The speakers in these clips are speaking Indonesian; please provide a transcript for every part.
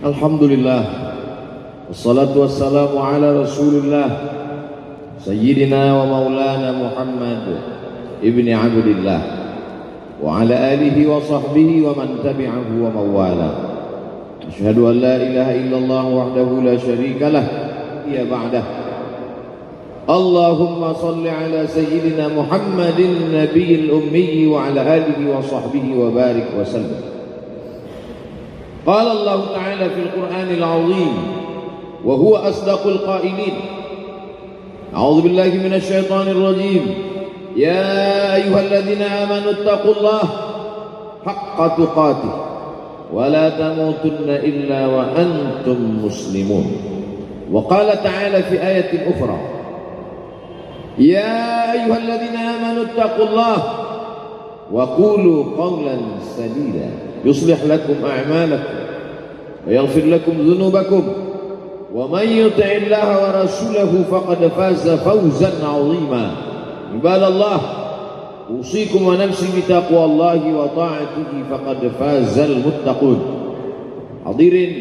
Alhamdulillah, wassalatu wassalamu ala rasulillah Sayyidina wa maulana Muhammad ibni Abdillah wa ala alihi wa sahbihi wa man tabi'ahu wa mawala. Asyhadu an la ilaha illallah wahdahu la syarika lah ya ba'dah. Allahumma salli ala Sayyidina Muhammadin nabiyil ummi wa ala alihi wa sahbihi wa barik wa sallam. Qala Allah Ta'ala fil Qur'anil 'azim wa huwa asdaqul qailin. A'udzu billahi minasy syaithanir rajim. Ya ayyuhalladzina amanu taqullaha haqqa tuqatih wa la tamutunna illa wa antum muslimun. Wa qala ta'ala fi ayatin ukhra. Ya ayyuhalladzina amanu taqullaha wa qulu qawlan sadida يصلح لكم أعمالكم ويغفر لكم ذنوبكم ومن يطع الله ورسوله فقد فاز فوزا عظيما. عباد الله أوصيكم ونفسي بتقوى الله وطاعته فقد فاز المتقون. Hadirin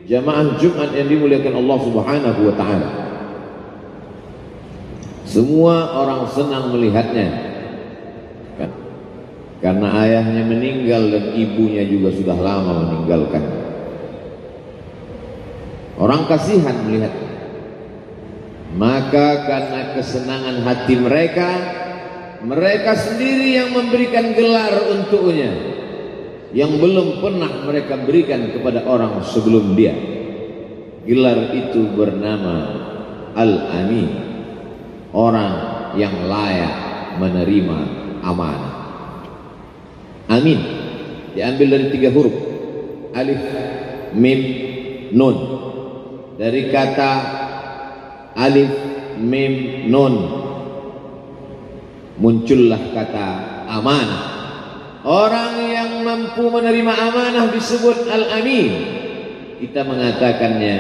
jamaah Jumat yang dimuliakan Allah Subhanahu wa taala. Semua orang senang melihatnya. Karena ayahnya meninggal dan ibunya juga sudah lama meninggalkan. Orang kasihan melihat. Maka karena kesenangan hati mereka, mereka sendiri yang memberikan gelar untuknya yang belum pernah mereka berikan kepada orang sebelum dia. Gelar itu bernama Al-Amin, orang yang layak menerima amanah. Amin diambil dari 3 huruf, alif, mim, nun. Dari kata alif, mim, nun muncullah kata amanah. Orang yang mampu menerima amanah disebut al-amin. Kita mengatakannya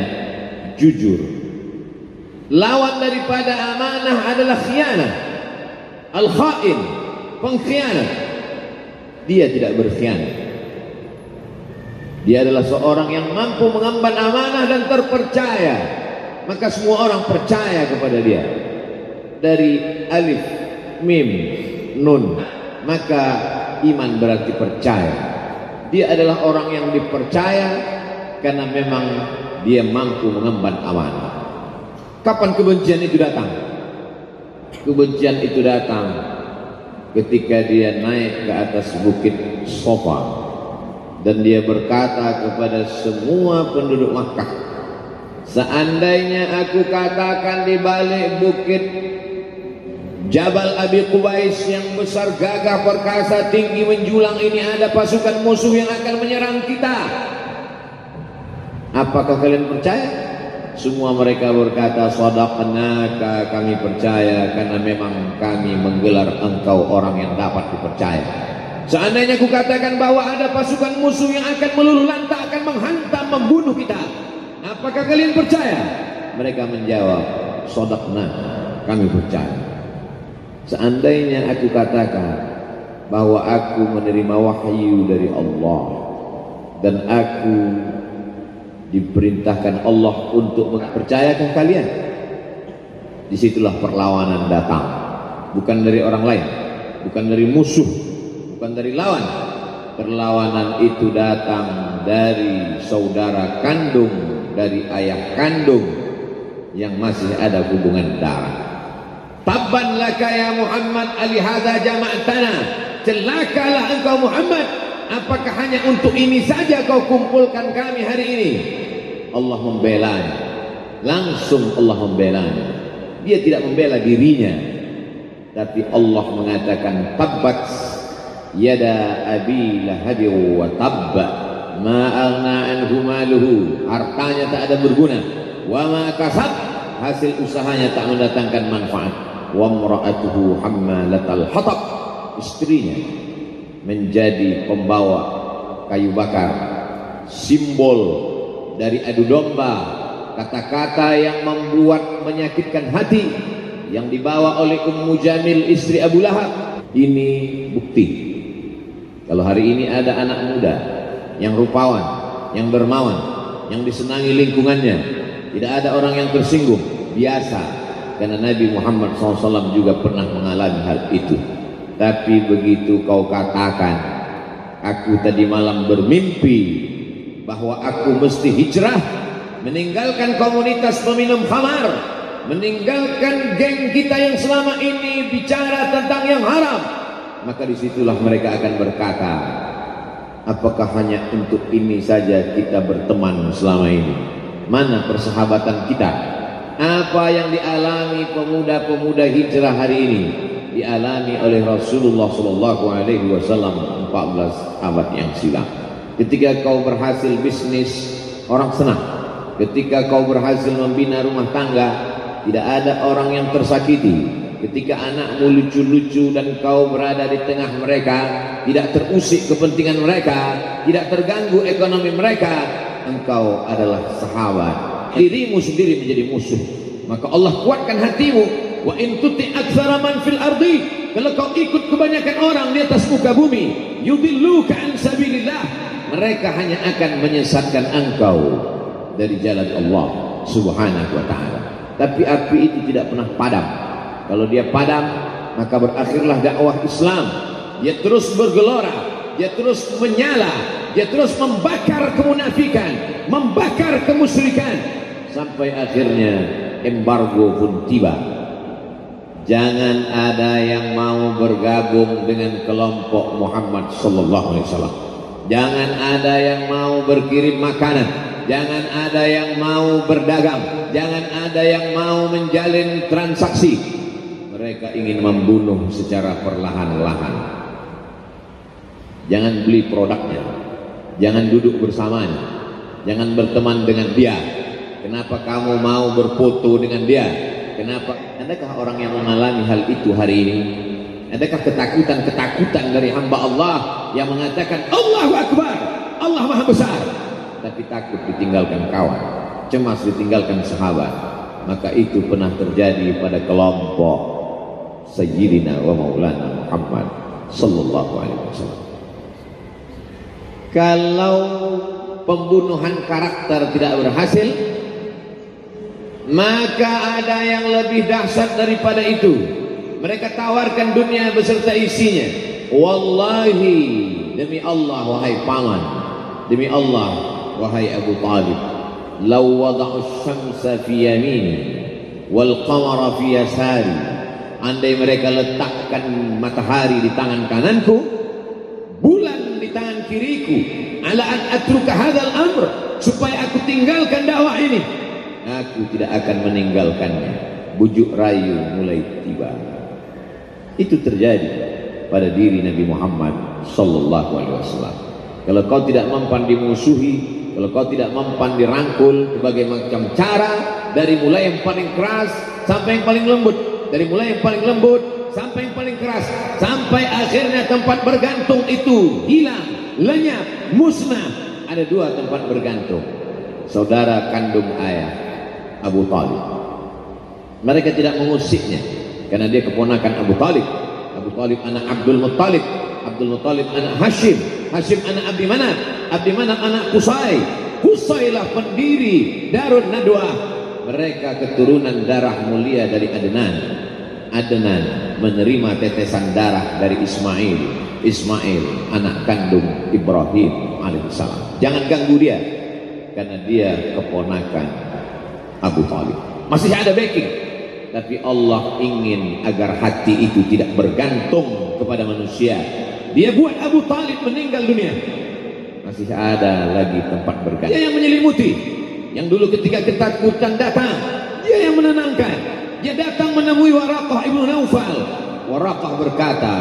jujur. Lawan daripada amanah adalah khianah, al-khain, pengkhianat. Dia tidak berkhianat. Dia adalah seorang yang mampu mengemban amanah dan terpercaya. Maka semua orang percaya kepada dia. Dari alif, mim, nun. Maka iman berarti percaya. Dia adalah orang yang dipercaya karena memang dia mampu mengemban amanah. Kapan kebencian itu datang? Kebencian itu datang ketika dia naik ke atas bukit Sofa dan dia berkata kepada semua penduduk Makkah, seandainya aku katakan di balik bukit Jabal Abi Qubais yang besar, gagah, perkasa, tinggi, menjulang ini ada pasukan musuh yang akan menyerang kita, apakah kalian percaya? Semua mereka berkata, sadaqnaka, kami percaya karena memang kami menggelar engkau orang yang dapat dipercaya. Seandainya aku katakan bahwa ada pasukan musuh yang akan meluluh lantak, akan menghantam, membunuh kita, apakah kalian percaya? Mereka menjawab, sadaqnaka, kami percaya. Seandainya aku katakan bahwa aku menerima wahyu dari Allah dan aku diperintahkan Allah untuk mempercayakan kalian, disitulah perlawanan datang. Bukan dari orang lain, bukan dari musuh, bukan dari lawan. Perlawanan itu datang dari saudara kandung, dari ayah kandung yang masih ada hubungan darah. Tabban laka ya Muhammad alihadza jama'tana, celakalah engkau Muhammad, apakah hanya untuk ini saja kau kumpulkan kami hari ini? Allah membelanya, langsung Allah membelanya. Dia tidak membela dirinya, tapi Allah mengatakan tabbat yada abi lahab wa tabba ma aghna anhu maluhu, hartanya tak ada berguna, wa ma kasab, hasil usahanya tak mendatangkan manfaat, wa imra'atuhu hammalatal hatab, istrinya menjadi pembawa kayu bakar, simbol dari adu domba, kata-kata yang membuat menyakitkan hati yang dibawa oleh Ummu Jamil istri Abu Lahab. Ini bukti kalau hari ini ada anak muda yang rupawan, yang dermawan, yang disenangi lingkungannya, tidak ada orang yang tersinggung, biasa, karena Nabi Muhammad SAW juga pernah mengalami hal itu. Tapi begitu kau katakan, aku tadi malam bermimpi bahwa aku mesti hijrah, meninggalkan komunitas peminum khamar, meninggalkan geng kita yang selama ini bicara tentang yang haram, maka disitulah mereka akan berkata, apakah hanya untuk ini saja kita berteman selama ini? Mana persahabatan kita? Apa yang dialami pemuda-pemuda hijrah hari ini dialami oleh Rasulullah SAW 14 abad yang silam. Ketika kau berhasil bisnis, orang senang. Ketika kau berhasil membina rumah tangga, tidak ada orang yang tersakiti. Ketika anakmu lucu-lucu dan kau berada di tengah mereka, tidak terusik kepentingan mereka, tidak terganggu ekonomi mereka, engkau adalah sahabat. Dirimu sendiri menjadi musuh, maka Allah kuatkan hatimu. Wa in tuti aktsara man fil ardi, kalau kau ikut kebanyakan orang di atas muka bumi, yudilluka an sabilillah, mereka hanya akan menyesatkan engkau dari jalan Allah Subhanahu wa taala. Tapi api itu tidak pernah padam. Kalau dia padam, maka berakhirlah dakwah Islam. Dia terus bergelora, dia terus menyala, dia terus membakar kemunafikan, membakar kemusyrikan, sampai akhirnya embargo pun tiba. Jangan ada yang mau bergabung dengan kelompok Muhammad sallallahu alaihi wasallam. Jangan ada yang mau berkirim makanan, jangan ada yang mau berdagang, jangan ada yang mau menjalin transaksi. Mereka ingin membunuh secara perlahan-lahan. Jangan beli produknya, jangan duduk bersamanya, jangan berteman dengan dia. Kenapa kamu mau berfoto dengan dia? Kenapa? Adakah orang yang mengalami hal itu hari ini? Adakah ketakutan-ketakutan dari hamba Allah yang mengatakan Allahu Akbar, Allah Maha Besar, tapi takut ditinggalkan kawan, cemas ditinggalkan sahabat? Maka itu pernah terjadi pada kelompok Sayyidina wa Maulana Muhammad sallallahu alaihi wasallam. Kalau pembunuhan karakter tidak berhasil, maka ada yang lebih dahsyat daripada itu. Mereka tawarkan dunia beserta isinya. Wallahi, demi Allah wahai paman, demi Allah wahai Abu Talib, law wada'u syamsa fi yamini wal qamara fi yasari, andai mereka letakkan matahari di tangan kananku, bulan di tangan kiriku, ala an atruka hadzal amr, supaya aku tinggalkan dakwah ini, aku tidak akan meninggalkannya. Bujuk rayu mulai tiba. Itu terjadi pada diri Nabi Muhammad sallallahu alaihi wasallam. Kalau kau tidak mempan dimusuhi, kalau kau tidak mempan dirangkul berbagai macam cara, dari mulai yang paling keras sampai yang paling lembut, dari mulai yang paling lembut sampai yang paling keras, sampai akhirnya tempat bergantung itu hilang, lenyap, musnah. Ada dua tempat bergantung, saudara kandung ayah Abu Talib. Mereka tidak mengusiknya karena dia keponakan Abu Talib. Abu Talib anak Abdul Muttalib, Abdul Muttalib anak Hashim, Hashim anak Abdi Manaf, Abdi Manaf anak Qusay, Qusaylah pendiri Darun Nadwah. Mereka keturunan darah mulia dari Adnan. Adnan menerima tetesan darah dari Ismail, Ismail anak kandung Ibrahim alaihissalam. Jangan ganggu dia, karena dia keponakan Abu Talib. Masih ada backing. Tapi Allah ingin agar hati itu tidak bergantung kepada manusia. Dia buat Abu Talib meninggal dunia, masih ada lagi tempat bergantung. Dia yang menyelimuti. Yang dulu ketika ketakutan datang, dia yang menenangkan. Dia datang menemui Waraqah ibnu Naufal. Waraqah berkata,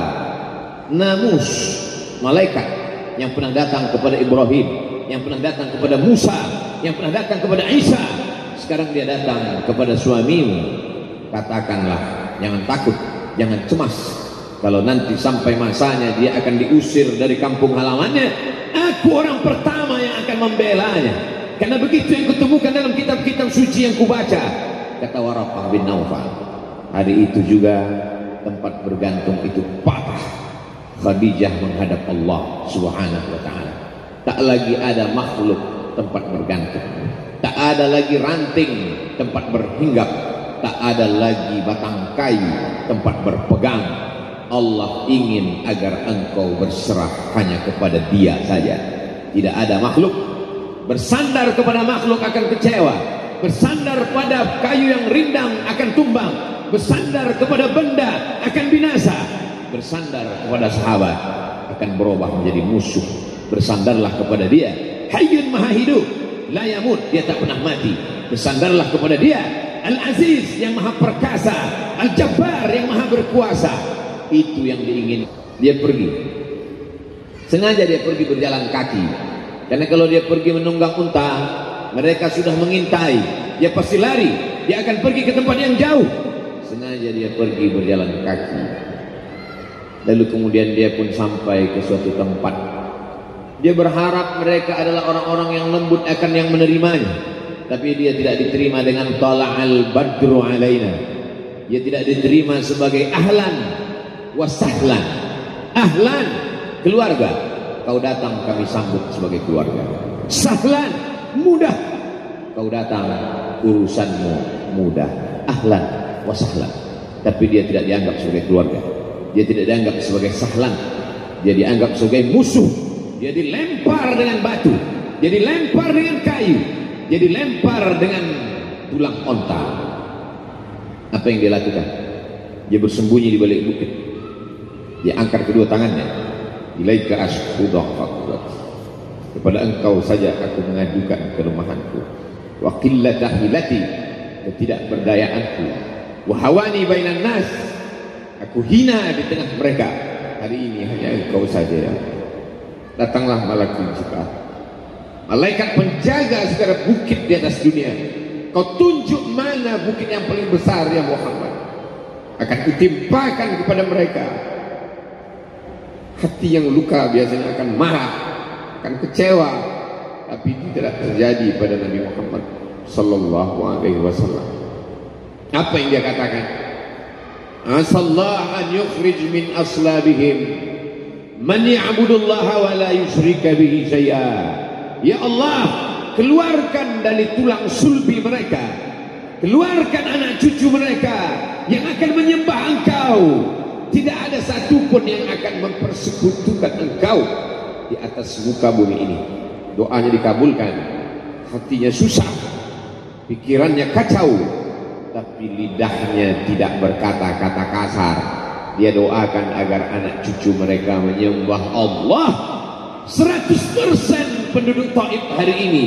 namus, malaikat yang pernah datang kepada Ibrahim, yang pernah datang kepada Musa, yang pernah datang kepada Isa, sekarang dia datang kepada suamimu. Katakanlah, jangan takut, jangan cemas. Kalau nanti sampai masanya dia akan diusir dari kampung halamannya, aku orang pertama yang akan membelanya. Karena begitu yang kutemukan dalam kitab-kitab suci yang kubaca, kata Waraqah bin Naufal. Hari itu juga tempat bergantung itu patah. Khadijah menghadap Allah Subhanahu wa ta'ala. Tak lagi ada makhluk tempat bergantung. Tak ada lagi ranting tempat berhinggap, tak ada lagi batang kayu tempat berpegang. Allah ingin agar engkau berserah hanya kepada Dia saja. Tidak ada makhluk. Bersandar kepada makhluk akan kecewa, bersandar pada kayu yang rindang akan tumbang, bersandar kepada benda akan binasa, bersandar kepada sahabat akan berubah menjadi musuh. Bersandarlah kepada Dia, Hayyun Maha Hidup, la yamut, Dia tak pernah mati. Bersandarlah kepada Dia, Al-Aziz yang Maha Perkasa, Al-Jabbar yang Maha Berkuasa. Itu yang diingin. Dia pergi, sengaja dia pergi berjalan kaki, karena kalau dia pergi menunggang unta, mereka sudah mengintai. Dia pasti lari, dia akan pergi ke tempat yang jauh. Sengaja dia pergi berjalan kaki. Lalu kemudian dia pun sampai ke suatu tempat. Dia berharap mereka adalah orang-orang yang lembut akan yang menerimanya, tapi dia tidak diterima dengan tala'al badru alaina. Dia tidak diterima sebagai ahlan wa sahlan. Ahlan, keluarga, kau datang kami sambut sebagai keluarga. Sahlan, mudah, kau datang urusanmu mudah. Ahlan wa sahlan. Tapi dia tidak dianggap sebagai keluarga, dia tidak dianggap sebagai sahlan, dia dianggap sebagai musuh. Dia dilempar dengan batu, dia dilempar dengan kayu, dia dilempar dengan tulang onta. Apa yang dia lakukan? Dia bersembunyi di balik bukit. Dia angkat kedua tangannya. Ilaika ashku dha'fat, kepada engkau saja aku mengadukan kelemahanku, wa qillata hilati, ketidakberdayaanku, wa hawani bainan nas, aku hina di tengah mereka. Hari ini hanya engkau saja. Datanglah malaikat Jibril, malaikat penjaga segala bukit di atas dunia. Kau tunjuk mana bukit yang paling besar ya Muhammad, akan kutimpakan kepada mereka. Hati yang luka biasanya akan marah, akan kecewa, tapi tidak terjadi pada Nabi Muhammad sallallahu alaihi wasallam. Apa yang dia katakan? Asallahu an yukhrij min aslabihim man ya'budullaha wa la yusyrika bihi syai'a. Ya Allah, keluarkan dari tulang sulbi mereka, keluarkan anak cucu mereka yang akan menyembah Engkau. Tidak ada satupun yang akan mempersekutukan Engkau di atas muka bumi ini. Doanya dikabulkan, hatinya susah, pikirannya kacau, tapi lidahnya tidak berkata-kata kasar. Dia doakan agar anak cucu mereka menyembah Allah. 100% penduduk Taif hari ini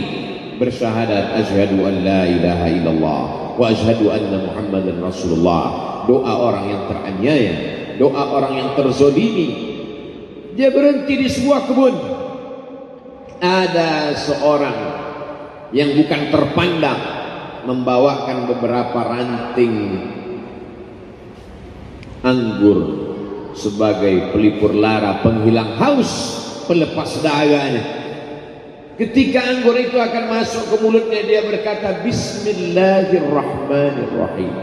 bersyahadat asyhadu an la ilaha illallah wa asyhadu anna Muhammadan Rasulullah. Doa orang yang teraniaya, doa orang yang terzolimi. Dia berhenti di sebuah kebun. Ada seorang yang bukan terpandang membawakan beberapa ranting anggur sebagai pelipur lara, penghilang haus, pelepas dahaganya. Ketika anggur itu akan masuk ke mulutnya, dia berkata Bismillahirrahmanirrahim.